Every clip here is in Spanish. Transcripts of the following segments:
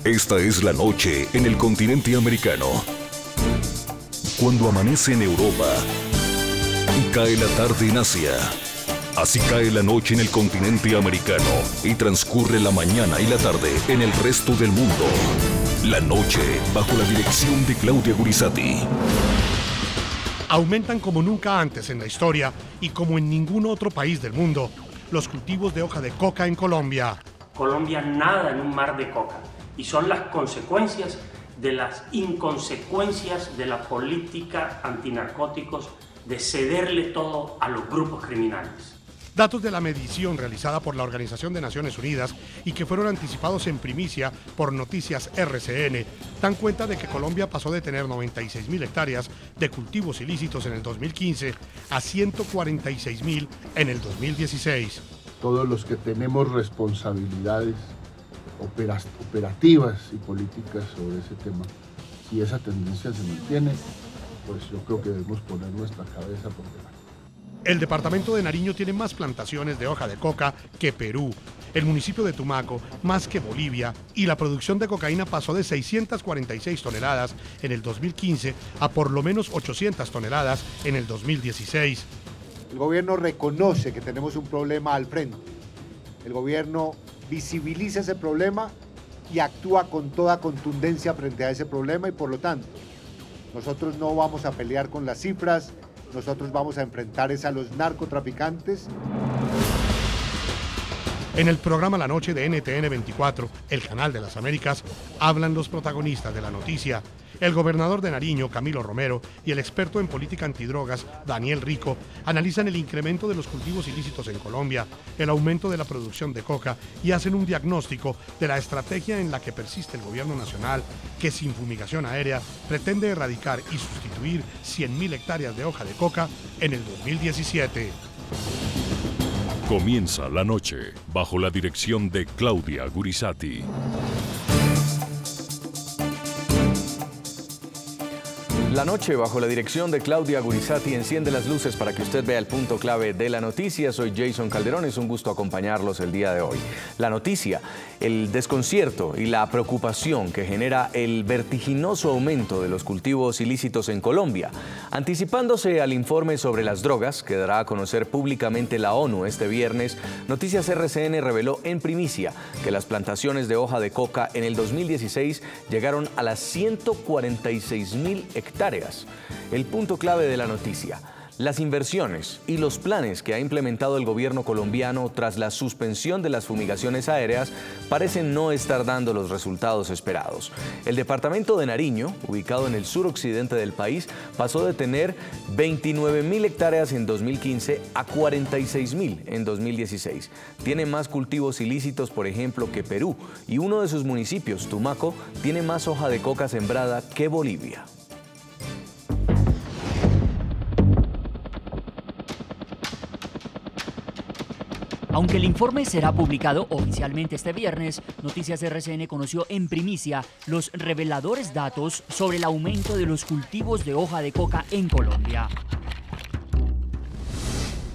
Esta es la noche en el continente americano. Cuando amanece en Europa y cae la tarde en Asia. Así cae la noche en el continente americano y transcurre la mañana y la tarde en el resto del mundo. La noche bajo la dirección de Claudia Gurizati. Aumentan como nunca antes en la historia y como en ningún otro país del mundo los cultivos de hoja de coca en Colombia. Colombia nada en un mar de coca y son las consecuencias de las inconsecuencias de la política antinarcóticos de cederle todo a los grupos criminales. Datos de la medición realizada por la Organización de Naciones Unidas y que fueron anticipados en primicia por Noticias RCN dan cuenta de que Colombia pasó de tener 96.000 hectáreas de cultivos ilícitos en el 2015 a 146.000 en el 2016. Todos los que tenemos responsabilidades operativas y políticas sobre ese tema, si esa tendencia se mantiene, pues yo creo que debemos poner nuestra cabeza por delante. El departamento de Nariño tiene más plantaciones de hoja de coca que Perú, el municipio de Tumaco más que Bolivia, y la producción de cocaína pasó de 646 toneladas en el 2015 a por lo menos 800 toneladas en el 2016. El gobierno reconoce que tenemos un problema al frente. El gobierno visibiliza ese problema y actúa con toda contundencia frente a ese problema y por lo tanto, nosotros no vamos a pelear con las cifras. Nosotros vamos a enfrentar a los narcotraficantes. En el programa La Noche de NTN 24, el canal de las Américas, hablan los protagonistas de la noticia. El gobernador de Nariño, Camilo Romero, y el experto en política antidrogas, Daniel Rico, analizan el incremento de los cultivos ilícitos en Colombia, el aumento de la producción de coca y hacen un diagnóstico de la estrategia en la que persiste el gobierno nacional, que sin fumigación aérea pretende erradicar y sustituir 100.000 hectáreas de hoja de coca en el 2017. Comienza la noche bajo la dirección de Claudia Gurizati. La noche, bajo la dirección de Claudia Gurizati, enciende las luces para que usted vea el punto clave de la noticia. Soy Jason Calderón, es un gusto acompañarlos el día de hoy. La noticia, el desconcierto y la preocupación que genera el vertiginoso aumento de los cultivos ilícitos en Colombia. Anticipándose al informe sobre las drogas que dará a conocer públicamente la ONU este viernes, Noticias RCN reveló en primicia que las plantaciones de hoja de coca en el 2016 llegaron a las 146.000 hectáreas. El punto clave de la noticia: las inversiones y los planes que ha implementado el gobierno colombiano tras la suspensión de las fumigaciones aéreas parecen no estar dando los resultados esperados. El departamento de Nariño, ubicado en el suroccidente del país, pasó de tener 29.000 hectáreas en 2015 a 46.000 en 2016. Tiene más cultivos ilícitos, por ejemplo, que Perú, y uno de sus municipios, Tumaco, tiene más hoja de coca sembrada que Bolivia. Aunque el informe será publicado oficialmente este viernes, Noticias RCN conoció en primicia los reveladores datos sobre el aumento de los cultivos de hoja de coca en Colombia.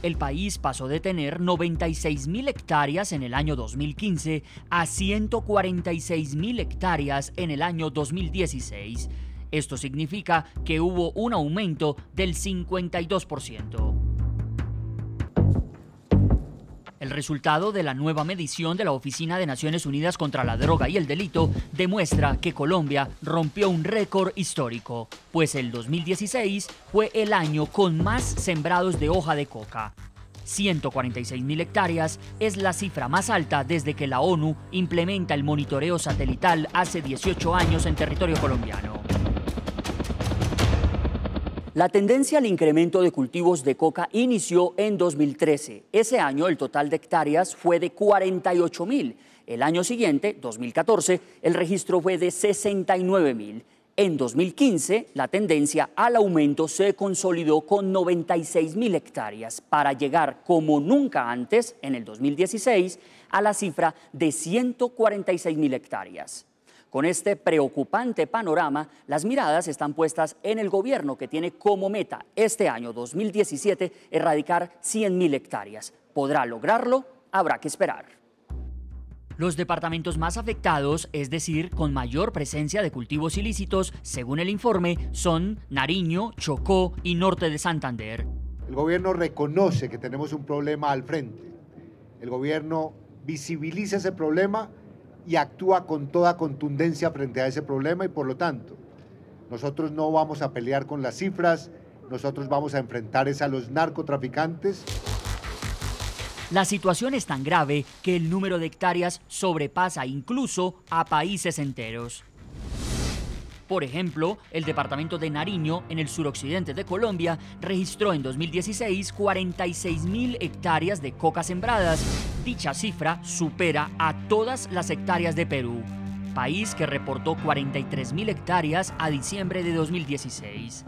El país pasó de tener 96.000 hectáreas en el año 2015 a 146.000 hectáreas en el año 2016. Esto significa que hubo un aumento del 52%. El resultado de la nueva medición de la Oficina de Naciones Unidas contra la Droga y el Delito demuestra que Colombia rompió un récord histórico, pues el 2016 fue el año con más sembrados de hoja de coca. 146.000 hectáreas es la cifra más alta desde que la ONU implementa el monitoreo satelital hace 18 años en territorio colombiano. La tendencia al incremento de cultivos de coca inició en 2013. Ese año el total de hectáreas fue de 48.000. El año siguiente, 2014, el registro fue de 69.000. En 2015, la tendencia al aumento se consolidó con 96.000 hectáreas para llegar, como nunca antes, en el 2016, a la cifra de 146.000 hectáreas. Con este preocupante panorama, las miradas están puestas en el gobierno, que tiene como meta este año 2017 erradicar 100.000 hectáreas. ¿Podrá lograrlo? Habrá que esperar. Los departamentos más afectados, es decir, con mayor presencia de cultivos ilícitos, según el informe, son Nariño, Chocó y Norte de Santander. El gobierno reconoce que tenemos un problema al frente. El gobierno visibiliza ese problema y actúa con toda contundencia frente a ese problema y por lo tanto, nosotros no vamos a pelear con las cifras, nosotros vamos a enfrentar a los narcotraficantes. La situación es tan grave que el número de hectáreas sobrepasa incluso a países enteros. Por ejemplo, el departamento de Nariño, en el suroccidente de Colombia, registró en 2016 46.000 hectáreas de coca sembradas. Dicha cifra supera a todas las hectáreas de Perú, país que reportó 43.000 hectáreas a diciembre de 2016.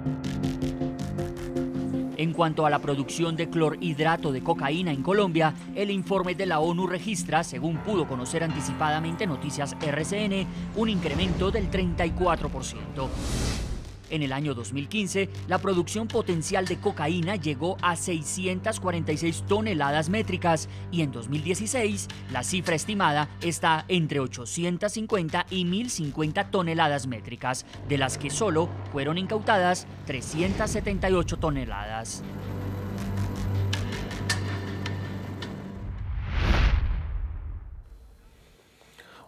En cuanto a la producción de clorhidrato de cocaína en Colombia, el informe de la ONU registra, según pudo conocer anticipadamente Noticias RCN, un incremento del 34%. En el año 2015, la producción potencial de cocaína llegó a 646 toneladas métricas y en 2016 la cifra estimada está entre 850 y 1.050 toneladas métricas, de las que solo fueron incautadas 378 toneladas.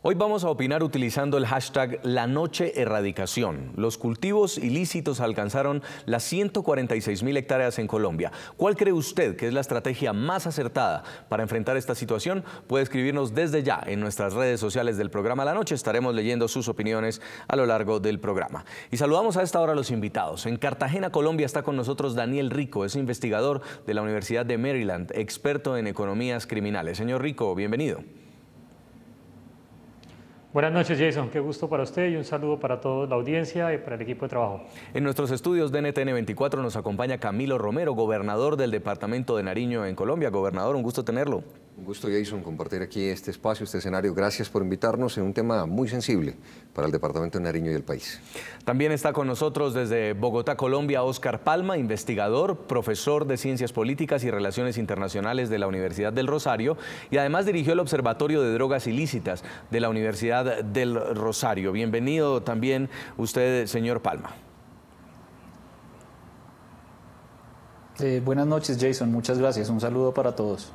Hoy vamos a opinar utilizando el hashtag #LaNocheErradicación. Los cultivos ilícitos alcanzaron las 146.000 hectáreas en Colombia. ¿Cuál cree usted que es la estrategia más acertada para enfrentar esta situación? Puede escribirnos desde ya en nuestras redes sociales del programa La Noche. Estaremos leyendo sus opiniones a lo largo del programa. Y saludamos a esta hora a los invitados. En Cartagena, Colombia, está con nosotros Daniel Rico, es investigador de la Universidad de Maryland, experto en economías criminales. Señor Rico, bienvenido. Buenas noches, Jason. Qué gusto para usted y un saludo para toda la audiencia y para el equipo de trabajo. En nuestros estudios de NTN 24 nos acompaña Camilo Romero, gobernador del departamento de Nariño en Colombia. Gobernador, un gusto tenerlo. Un gusto, Jason, compartir aquí este espacio, este escenario. Gracias por invitarnos en un tema muy sensible para el departamento de Nariño y el país. También está con nosotros desde Bogotá, Colombia, Óscar Palma, investigador, profesor de Ciencias Políticas y Relaciones Internacionales de la Universidad del Rosario y además dirigió el Observatorio de Drogas Ilícitas de la Universidad del Rosario. Bienvenido también usted, señor Palma. Buenas noches, Jason. Muchas gracias. Un saludo para todos.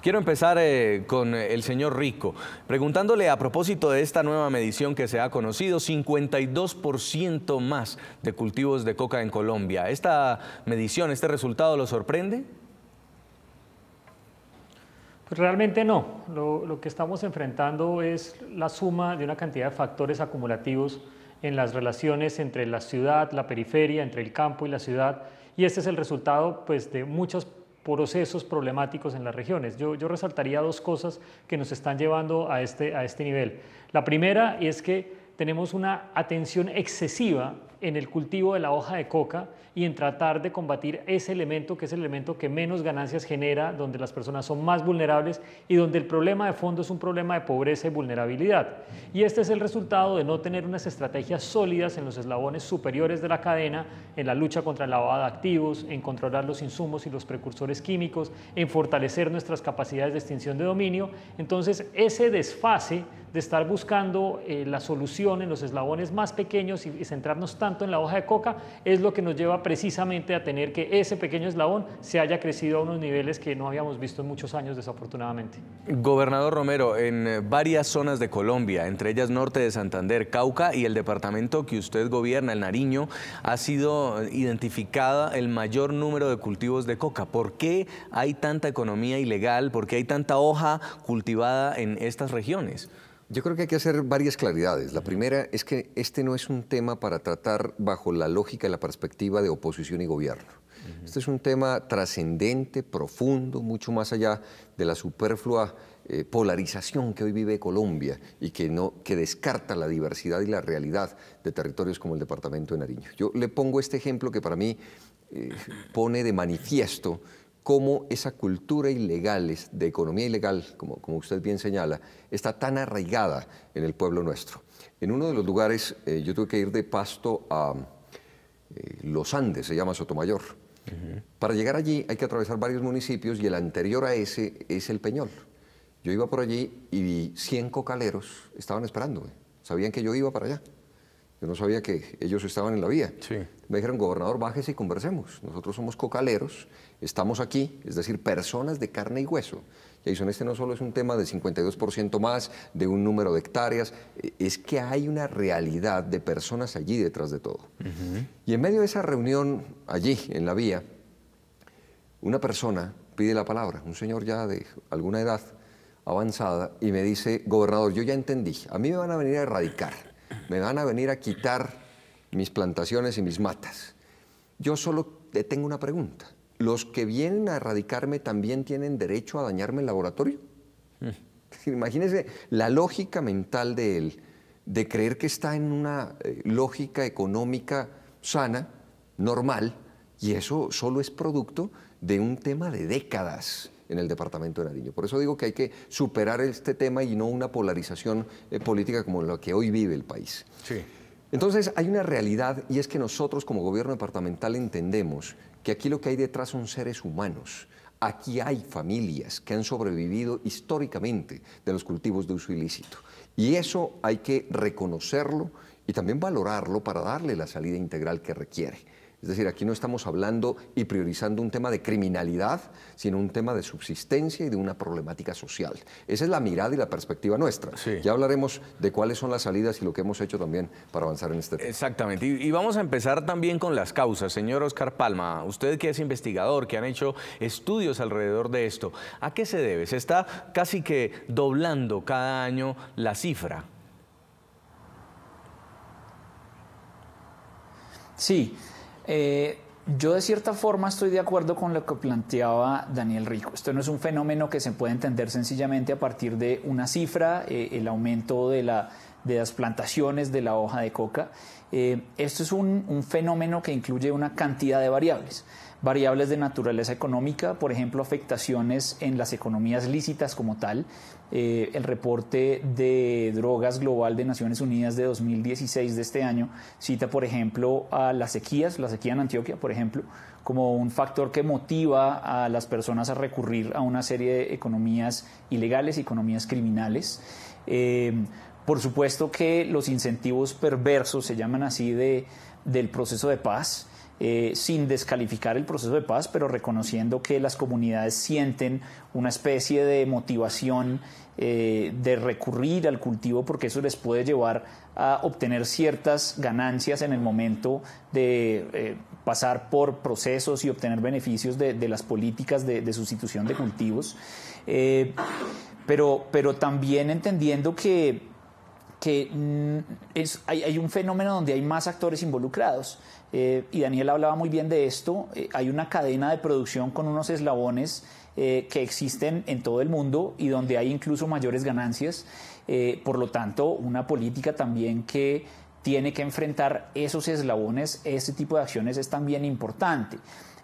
Quiero empezar con el señor Rico, preguntándole a propósito de esta nueva medición que se ha conocido, 52% más de cultivos de coca en Colombia. ¿Esta medición, este resultado lo sorprende? Pues realmente no. Lo que estamos enfrentando es la suma de una cantidad de factores acumulativos en las relaciones entre la ciudad, la periferia, entre el campo y la ciudad, y este es el resultado pues, de muchos procesos problemáticos en las regiones. Yo resaltaría dos cosas que nos están llevando a este nivel. La primera es que tenemos una atención excesiva en el cultivo de la hoja de coca y en tratar de combatir ese elemento que es el elemento que menos ganancias genera, donde las personas son más vulnerables y donde el problema de fondo es un problema de pobreza y vulnerabilidad. Y este es el resultado de no tener unas estrategias sólidas en los eslabones superiores de la cadena, en la lucha contra el lavado de activos, en controlar los insumos y los precursores químicos, en fortalecer nuestras capacidades de extinción de dominio. Entonces, ese desfase de estar buscando la solución en los eslabones más pequeños y centrarnos tanto en la hoja de coca es lo que nos lleva precisamente a tener que ese pequeño eslabón se haya crecido a unos niveles que no habíamos visto en muchos años, desafortunadamente. Gobernador Romero, en varias zonas de Colombia, entre ellas Norte de Santander, Cauca y el departamento que usted gobierna, el Nariño, ha sido identificada el mayor número de cultivos de coca. ¿Por qué hay tanta economía ilegal? ¿Por qué hay tanta hoja cultivada en estas regiones? Yo creo que hay que hacer varias claridades. La primera es que este no es un tema para tratar bajo la lógica y la perspectiva de oposición y gobierno. Este es un tema trascendente, profundo, mucho más allá de la superflua polarización que hoy vive Colombia y que descarta la diversidad y la realidad de territorios como el departamento de Nariño. Yo le pongo este ejemplo que para mí pone de manifiesto cómo esa cultura ilegal, de economía ilegal, como usted bien señala, está tan arraigada en el pueblo nuestro. En uno de los lugares, yo tuve que ir de Pasto a Los Andes, se llama Sotomayor. Para llegar allí hay que atravesar varios municipios y el anterior a ese es El Peñol. Yo iba por allí y vi 100 cocaleros, estaban esperándome, sabían que yo iba para allá. Yo no sabía que ellos estaban en la vía. Sí. Me dijeron, gobernador, bájese y conversemos. Nosotros somos cocaleros, estamos aquí, es decir, personas de carne y hueso. Jason, este no solo es un tema de 52% más, de un número de hectáreas, es que hay una realidad de personas allí detrás de todo. Y en medio de esa reunión, allí, en la vía, una persona pide la palabra, un señor ya de alguna edad avanzada, y me dice, gobernador, yo ya entendí, a mí me van a venir a erradicar, me van a venir a quitar mis plantaciones y mis matas. Yo solo le tengo una pregunta. ¿Los que vienen a erradicarme también tienen derecho a dañarme el laboratorio? Imagínense la lógica mental de él, de creer que está en una lógica económica sana, normal, y eso solo es producto de un tema de décadas en el departamento de Nariño. Por eso digo que hay que superar este tema y no una polarización política como la que hoy vive el país. Sí. Entonces hay una realidad, y es que nosotros como gobierno departamental entendemos que aquí lo que hay detrás son seres humanos. Aquí hay familias que han sobrevivido históricamente de los cultivos de uso ilícito. Y eso hay que reconocerlo y también valorarlo para darle la salida integral que requiere. Es decir, aquí no estamos hablando y priorizando un tema de criminalidad, sino un tema de subsistencia y de una problemática social. Esa es la mirada y la perspectiva nuestra. Sí. Ya hablaremos de cuáles son las salidas y lo que hemos hecho también para avanzar en este tema. Exactamente. Y vamos a empezar también con las causas. Señor Oscar Palma, usted que es investigador, que han hecho estudios alrededor de esto, ¿a qué se debe? Se está casi que doblando cada año la cifra. Sí. Yo de cierta forma estoy de acuerdo con lo que planteaba Daniel Rico. Esto no es un fenómeno que se puede entender sencillamente a partir de una cifra, el aumento de las plantaciones de la hoja de coca. Esto es un fenómeno que incluye una cantidad de variables. Variables de naturaleza económica, por ejemplo, afectaciones en las economías lícitas como tal. El reporte de drogas global de Naciones Unidas de 2016 de este año cita, por ejemplo, a las sequías, la sequía en Antioquia, por ejemplo, como un factor que motiva a las personas a recurrir a una serie de economías ilegales y economías criminales. Por supuesto que los incentivos perversos, se llaman así, del proceso de paz, sin descalificar el proceso de paz, pero reconociendo que las comunidades sienten una especie de motivación de recurrir al cultivo porque eso les puede llevar a obtener ciertas ganancias en el momento de pasar por procesos y obtener beneficios de las políticas de sustitución de cultivos, pero también entendiendo que hay un fenómeno donde hay más actores involucrados. Y Daniel hablaba muy bien de esto. Hay una cadena de producción con unos eslabones que existen en todo el mundo y donde hay incluso mayores ganancias. Por lo tanto, una política también que tiene que enfrentar esos eslabones, ese tipo de acciones es también importante.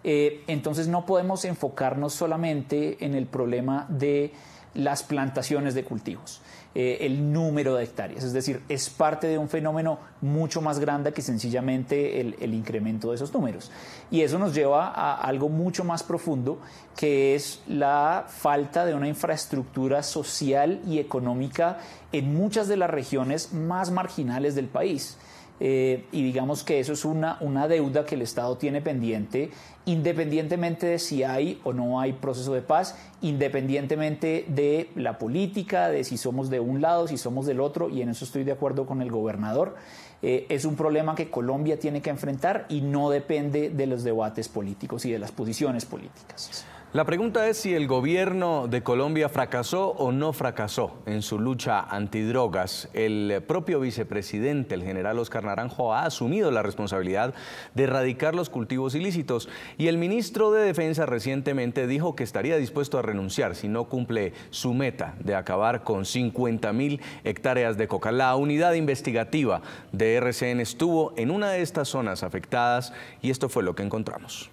Entonces no podemos enfocarnos solamente en el problema de las plantaciones de cultivos, el número de hectáreas, es decir, es parte de un fenómeno mucho más grande que sencillamente el incremento de esos números. Y eso nos lleva a algo mucho más profundo, que es la falta de una infraestructura social y económica en muchas de las regiones más marginales del país. Y digamos que eso es una deuda que el Estado tiene pendiente, independientemente de si hay o no hay proceso de paz, independientemente de la política, de si somos de un lado, si somos del otro, y en eso estoy de acuerdo con el gobernador. Es un problema que Colombia tiene que enfrentar y no depende de los debates políticos y de las posiciones políticas. La pregunta es si el gobierno de Colombia fracasó o no fracasó en su lucha antidrogas. El propio vicepresidente, el general Oscar Naranjo, ha asumido la responsabilidad de erradicar los cultivos ilícitos y el ministro de Defensa recientemente dijo que estaría dispuesto a renunciar si no cumple su meta de acabar con 50.000 hectáreas de coca. La unidad investigativa de RCN estuvo en una de estas zonas afectadas y esto fue lo que encontramos.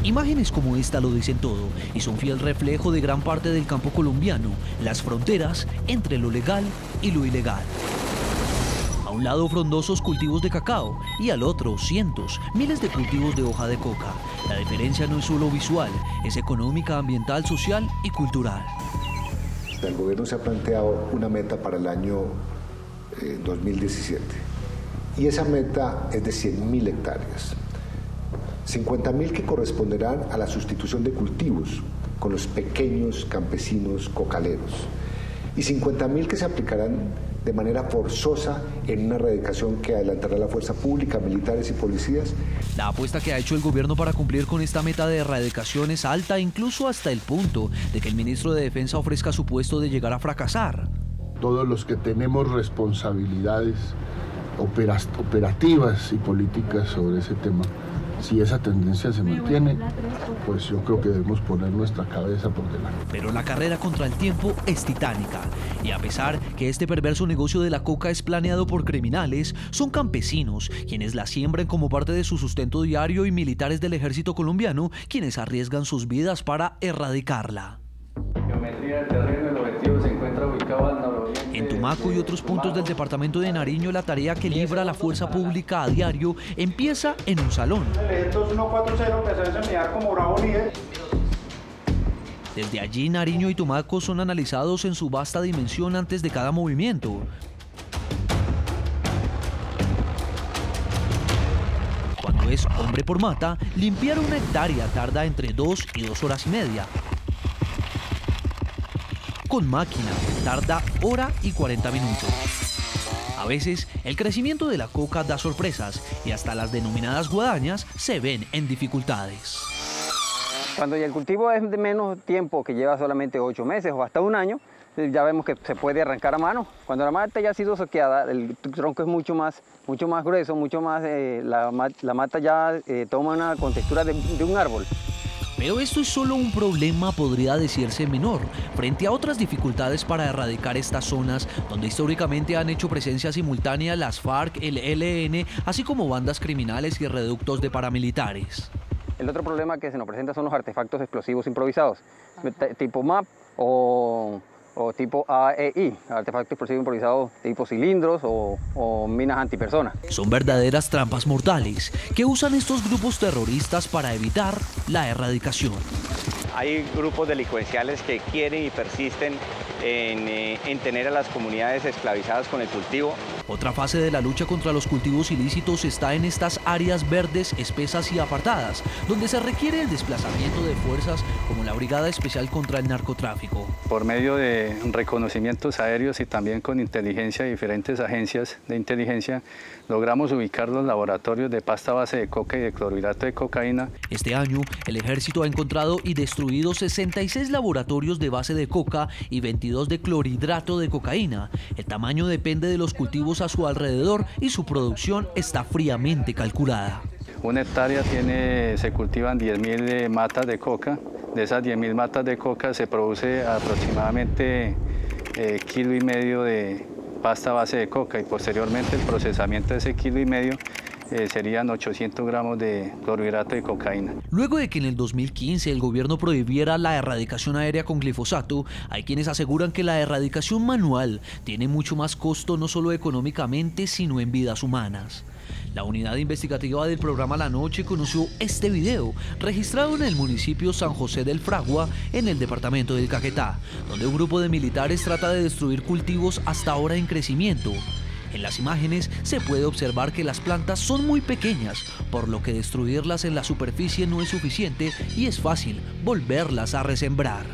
Imágenes como esta lo dicen todo y son fiel reflejo de gran parte del campo colombiano, las fronteras entre lo legal y lo ilegal. un lado frondosos cultivos de cacao y al otro cientos, miles de cultivos de hoja de coca. La diferencia no es solo visual, es económica, ambiental, social y cultural. El gobierno se ha planteado una meta para el año 2017 y esa meta es de 100.000 hectáreas. 50.000 que corresponderán a la sustitución de cultivos con los pequeños campesinos cocaleros y 50.000 que se aplicarán de manera forzosa en una erradicación que adelantará la fuerza pública, militares y policías. La apuesta que ha hecho el gobierno para cumplir con esta meta de erradicación es alta, incluso hasta el punto de que el ministro de Defensa ofrezca su puesto de llegar a fracasar. Todos los que tenemos responsabilidades operativas y políticas sobre ese tema, si esa tendencia se mantiene, pues yo creo que debemos poner nuestra cabeza por delante. Pero la carrera contra el tiempo es titánica. Y a pesar que este perverso negocio de la coca es planeado por criminales, son campesinos quienes la siembran como parte de su sustento diario y militares del ejército colombiano quienes arriesgan sus vidas para erradicarla. Geometría del terreno, el objetivo se encuentra ubicado al nororiente. En Tumaco y otros puntos del departamento de Nariño, la tarea que libra la fuerza pública a diario empieza en un salón. El 2140 empezó a enseñar como bravo líder. Desde allí, Nariño y Tumaco son analizados en su vasta dimensión antes de cada movimiento. Cuando es hombre por mata, limpiar una hectárea tarda entre 2 y 2 horas y media. Con máquina tarda hora y 40 minutos. A veces, el crecimiento de la coca da sorpresas y hasta las denominadas guadañas se ven en dificultades. Cuando el cultivo es de menos tiempo, que lleva solamente 8 meses o hasta un año, ya vemos que se puede arrancar a mano. Cuando la mata ya ha sido soqueada, el tronco es mucho más grueso, mucho más, la mata ya toma una contextura de un árbol. Pero esto es solo un problema, podría decirse menor, frente a otras dificultades para erradicar estas zonas donde históricamente han hecho presencia simultánea las FARC, el ELN, así como bandas criminales y reductos de paramilitares. El otro problema que se nos presenta son los artefactos explosivos improvisados, tipo MAP o tipo AEI, artefactos explosivos improvisados tipo cilindros o minas antipersona. Son verdaderas trampas mortales que usan estos grupos terroristas para evitar la erradicación. Hay grupos delincuenciales que quieren y persisten en tener a las comunidades esclavizadas con el cultivo. Otra fase de la lucha contra los cultivos ilícitos está en estas áreas verdes, espesas y apartadas, donde se requiere el desplazamiento de fuerzas como la Brigada Especial contra el Narcotráfico. Por medio de reconocimientos aéreos y también con inteligencia de diferentes agencias de inteligencia, logramos ubicar los laboratorios de pasta base de coca y de clorhidrato de cocaína. Este año, el ejército ha encontrado y destruido 66 laboratorios de base de coca y 22 de clorhidrato de cocaína. El tamaño depende de los cultivos a su alrededor y su producción está fríamente calculada. Una hectárea se cultivan 10.000 matas de coca. De esas 10.000 matas de coca se produce aproximadamente 1,5 kilos de pasta base de coca y posteriormente el procesamiento de ese 1,5 kilos serían 800 gramos de clorhidrato de cocaína. Luego de que en el 2015 el gobierno prohibiera la erradicación aérea con glifosato, hay quienes aseguran que la erradicación manual tiene mucho más costo no solo económicamente, sino en vidas humanas. La unidad investigativa del programa La Noche conoció este video, registrado en el municipio San José del Fragua, en el departamento del Caquetá, donde un grupo de militares trata de destruir cultivos hasta ahora en crecimiento. En las imágenes se puede observar que las plantas son muy pequeñas, por lo que destruirlas en la superficie no es suficiente y es fácil volverlas a resembrar.